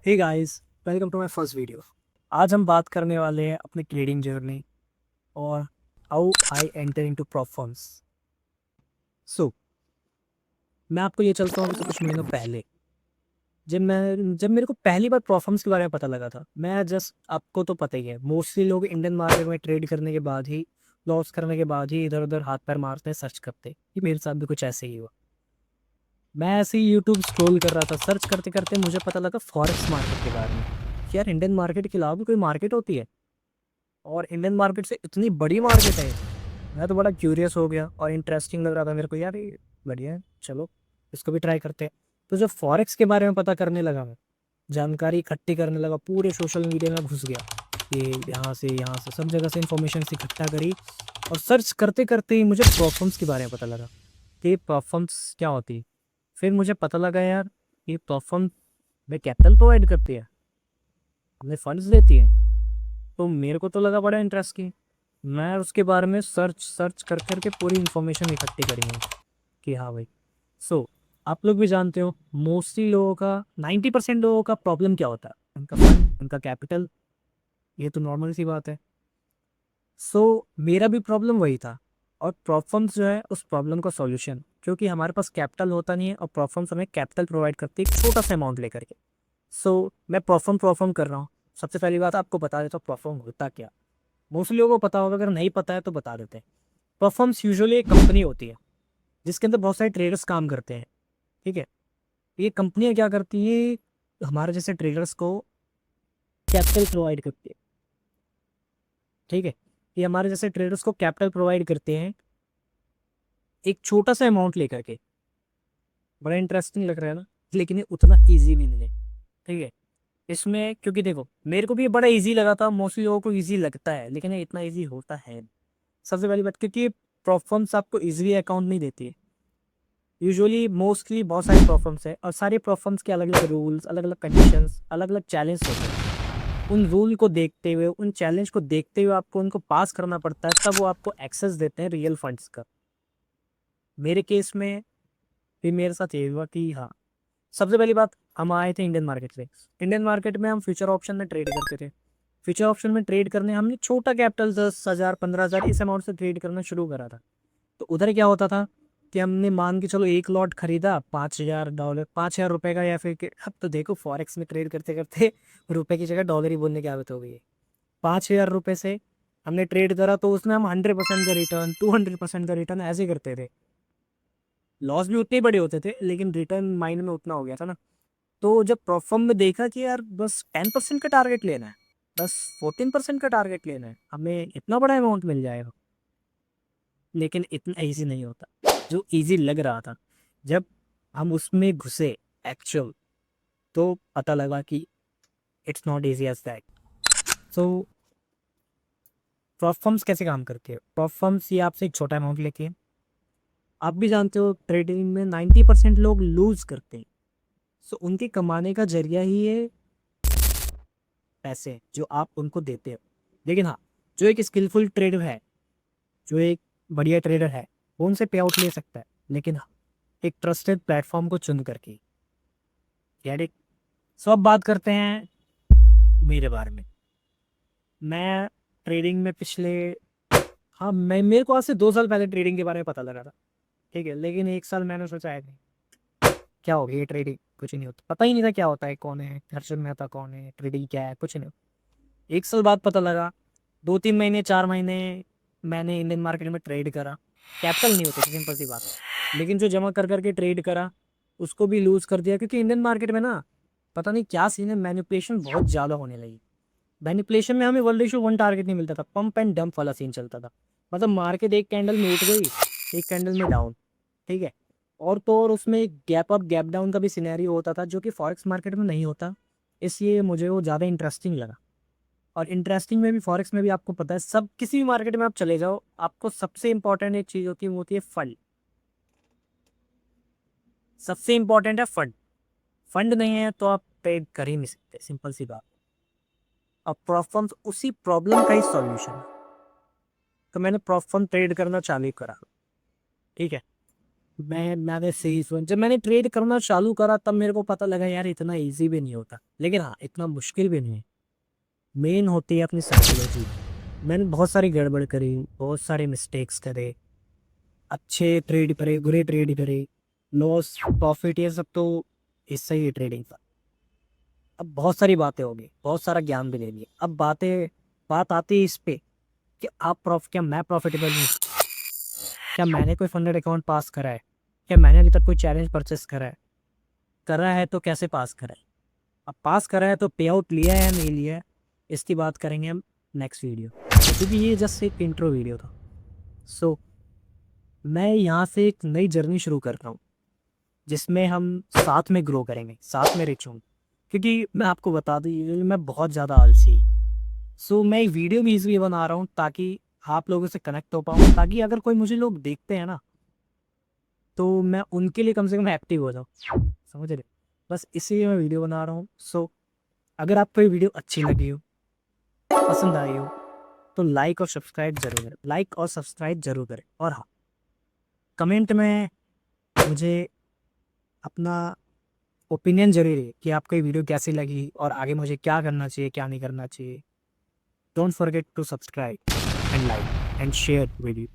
Hey guys, welcome to my first video. आज हम बात करने वाले हैं अपनी ट्रेडिंग जर्नी और how I enter into prop firms. So मैं आपको ये चलता हूँ अभी से कुछ महीनों पहले, जब मेरे को पहली बार प्रॉप फर्म्स के बारे में पता लगा था। मैं जस्ट, आपको तो पता ही है, मोस्टली लोग इंडियन मार्केट में ट्रेड करने के बाद ही, लॉस करने के बाद ही इधर उधर हाथ पैर मारते हैं, सर्च करते हैं। कि मेरे साथ भी कुछ ऐसे ही हुआ। मैं ऐसे ही यूट्यूब स्क्रॉल कर रहा था, सर्च करते करते मुझे पता लगा फॉरेक्स मार्केट के बारे में कि यार इंडियन मार्केट के अलावा भी कोई मार्केट होती है और इंडियन मार्केट से इतनी बड़ी मार्केट है। मैं तो बड़ा क्यूरियस हो गया और इंटरेस्टिंग लग रहा था मेरे को, यार ये बढ़िया है, चलो इसको भी ट्राई करते हैं। तो जब फॉरेक्स के बारे में पता करने लगा, मैं जानकारी इकट्ठी करने लगा, पूरे सोशल मीडिया में घुस गया। ये यहाँ से सब जगह से इंफॉर्मेशन इकट्ठा करी और सर्च करते करते ही मुझे प्रॉफर्म्स के बारे में पता लगा कि प्रॉफर्म्स क्या होती है। फिर मुझे पता लगा यार ये प्रॉफर्म में कैपिटल प्रोवाइड करती है, हमें फंड्स देती है। तो मेरे को तो लगा बड़ा इंटरेस्ट की, मैं उसके बारे में सर्च सर्च कर करके पूरी इन्फॉर्मेशन इकट्ठी करी है कि हाँ भाई। सो आप लोग भी जानते हो, मोस्टली लोगों का 90% लोगों का प्रॉब्लम क्या होता है, उनका फंड, उनका कैपिटल। ये तो नॉर्मल सी बात है। सो मेरा भी प्रॉब्लम वही था। और प्रॉफर्म्स जो है उस प्रॉब्लम का सॉल्यूशन, क्योंकि हमारे पास कैपिटल होता नहीं है और प्रॉफर्म्स हमें कैपिटल प्रोवाइड करती है एक छोटा सा अमाउंट लेकर के। सो मैं परफॉर्म कर रहा हूँ। सबसे पहली बात आपको बता देता हूँ परफॉर्म होता क्या। मोस्टली लोगों को पता होगा, अगर नहीं पता है तो बता देते हैं। परफॉर्म्स यूजुअली एक कंपनी होती है जिसके अंदर बहुत सारे ट्रेडर्स काम करते हैं। ठीक है। ये कंपनियां क्या करती है, हमारे जैसे ट्रेडर्स को कैपिटल प्रोवाइड करती है। ठीक है। ये हमारे जैसे ट्रेडर्स को कैपिटल प्रोवाइड करते हैं एक छोटा सा अमाउंट लेकर के। बड़ा इंटरेस्टिंग लग रहा है ना, लेकिन ये उतना ईजी भी नहीं है। ठीक है। इसमें क्योंकि देखो, मेरे को भी ये बड़ा इजी लगा था, मोस्टली लोगों को इजी लगता है, लेकिन ये इतना इजी होता है नहीं। सबसे पहली बात, क्योंकि प्रॉफर्म्स आपको इजीली अकाउंट नहीं देती है। यूजुअली मोस्टली बहुत सारे प्रॉफर्म्स है और सारे प्रॉफर्म्स के अलग अलग रूल्स, अलग अलग कंडीशंस, अलग अलग चैलेंज होते हैं। उन रूल को देखते हुए, उन चैलेंज को देखते हुए आपको उनको पास करना पड़ता है, तब वो आपको एक्सेस देते हैं रियल फंड्स का। मेरे केस में भी मेरे साथ ये हुआ कि हाँ, सबसे पहली बात, हम आए थे इंडियन मार्केट से। इंडियन मार्केट में हम फ्यूचर ऑप्शन में ट्रेड करते थे। फ्यूचर ऑप्शन में ट्रेड करने हमने छोटा कैपिटल 10,000 15,000 इस अमाउंट से ट्रेड करना शुरू करा था। तो उधर क्या होता था कि हमने मान के चलो एक लॉट खरीदा $5,000, $5,000 का, या फिर अब तो देखो फॉरेक्स में ट्रेड करते करते रुपए की जगह डॉलर ही बोलने की आदत हो गई है। $5,000 से हमने ट्रेड करा तो उसमें हम 100% का रिटर्न, 200% का रिटर्न ऐसे करते थे। लॉस भी उतने ही बड़े होते थे लेकिन रिटर्न माइंड में उतना हो गया था ना। तो जब प्रॉफर्म में देखा कि यार बस 10% का टारगेट लेना है, बस 14% का टारगेट लेना है, हमें इतना बड़ा अमाउंट मिल जाएगा। लेकिन इतना इजी नहीं होता जो इजी लग रहा था। जब हम उसमें घुसे एक्चुअल, तो पता लगा कि it's not easy as that. So prop firms कैसे काम करते हैं, प्रॉफर्म्स ये आपसे एक छोटा अमाउंट लेके, आप भी जानते हो ट्रेडिंग में 90% लोग लूज करते हैं। सो उनके कमाने का जरिया ही है पैसे जो आप उनको देते हो। लेकिन हाँ, जो एक स्किलफुल ट्रेडर है, जो एक बढ़िया ट्रेडर है, वो उनसे पे आउट ले सकता है, लेकिन हाँ, एक ट्रस्टेड प्लेटफॉर्म को चुन करके। यानी सो अब बात करते हैं मेरे बारे में। मैं ट्रेडिंग में पिछले, हाँ, मैं मेरे को आज से 2 साल पहले ट्रेडिंग के बारे में पता लगा था। ठीक है। लेकिन 1 साल मैंने सोचा है नहीं क्या हो गया ये ट्रेडिंग, कुछ नहीं होता, पता ही नहीं था क्या होता है, कौन है हर्षद मेहता, कौन है, ट्रेडिंग क्या है, कुछ नहीं। 1 साल बाद पता लगा। 2-3 महीने, 4 महीने मैंने इंडियन मार्केट में ट्रेड करा। कैपिटल नहीं होते थे, सिंपल सी बात। लेकिन जो जमा कर करके ट्रेड करा, उसको भी लूज कर दिया, क्योंकि इंडियन मार्केट में ना, पता नहीं क्या सीन है, मैनिपुलेशन बहुत ज़्यादा होने लगी। मैनिपुलेशन में हमें 1:1 टारगेट नहीं मिलता था, पंप एंड डंप वाला सीन चलता था। मतलब मार्केट एक कैंडल में उठ गई, एक कैंडल में डाउन। ठीक है। और तो और उसमें एक गैप अप गैप डाउन का भी सिनेरियो होता था, जो कि फॉरेक्स मार्केट में नहीं होता। इसलिए मुझे वो ज़्यादा इंटरेस्टिंग लगा। और इंटरेस्टिंग में भी, फॉरेक्स में भी, आपको पता है, सब किसी भी मार्केट में आप चले जाओ, आपको सबसे इंपॉर्टेंट एक चीज़ होती है, वो होती है फंड। सबसे इंपॉर्टेंट है फंड। फंड नहीं है तो आप ट्रेड कर ही नहीं सकते, सिंपल सी बात। अब प्रॉफर्म उसी प्रॉब्लम का ही सॉल्यूशन है। तो मैंने प्रॉफर्म ट्रेड करना चालू करा। ठीक है। मैंने सही सुन, जब मैंने ट्रेड करना चालू करा तब मेरे को पता लगा यार इतना इजी भी नहीं होता, लेकिन हाँ इतना मुश्किल भी नहीं है। मेन होती है अपनी साइकोलॉजी। मैंने बहुत सारी गड़बड़ करी, बहुत सारे मिस्टेक्स करे, अच्छे ट्रेड करे, बुरे ट्रेड करे, लॉस प्रॉफिट, ये सब तो इससे ही ट्रेडिंग था। अब बहुत सारी बातें होगी, बहुत सारा ज्ञान भी ले लिए। अब बात आती है इस पे कि क्या मैं प्रॉफिटेबल हूँ? क्या मैंने कोई फंडेड अकाउंट पास करा है? क्या मैंने अभी तक कोई चैलेंज परचेस करा है तो कैसे पास करा है? अब पास करा है तो पे आउट लिया है या नहीं लिया है, इसकी बात करेंगे हम नेक्स्ट वीडियो, क्योंकि ये जस्ट एक इंट्रो वीडियो था। सो मैं यहाँ से एक नई जर्नी शुरू कर रहा हूँ, जिसमें हम साथ में ग्रो करेंगे, साथ में रिच होंगे। क्योंकि मैं आपको बता दूँ ये मैं बहुत ज़्यादा आलसी। सो मैं एक वीडियो भी इसलिए बना रहा हूँ ताकि आप लोगों से कनेक्ट हो पाऊँ, ताकि अगर कोई मुझे लोग देखते हैं ना तो मैं उनके लिए कम से कम एक्टिव हो जाऊँ, समझ रहे? बस इसीलिए मैं वीडियो बना रहा हूँ। सो अगर आपको ये वीडियो अच्छी लगी हो, पसंद आई हो, तो लाइक और सब्सक्राइब जरूर करें। और हाँ, कमेंट में मुझे अपना ओपिनियन जरूर है कि आपको ये वीडियो कैसी लगी और आगे मुझे क्या करना चाहिए, क्या नहीं करना चाहिए। Don't forget to subscribe and like and share video.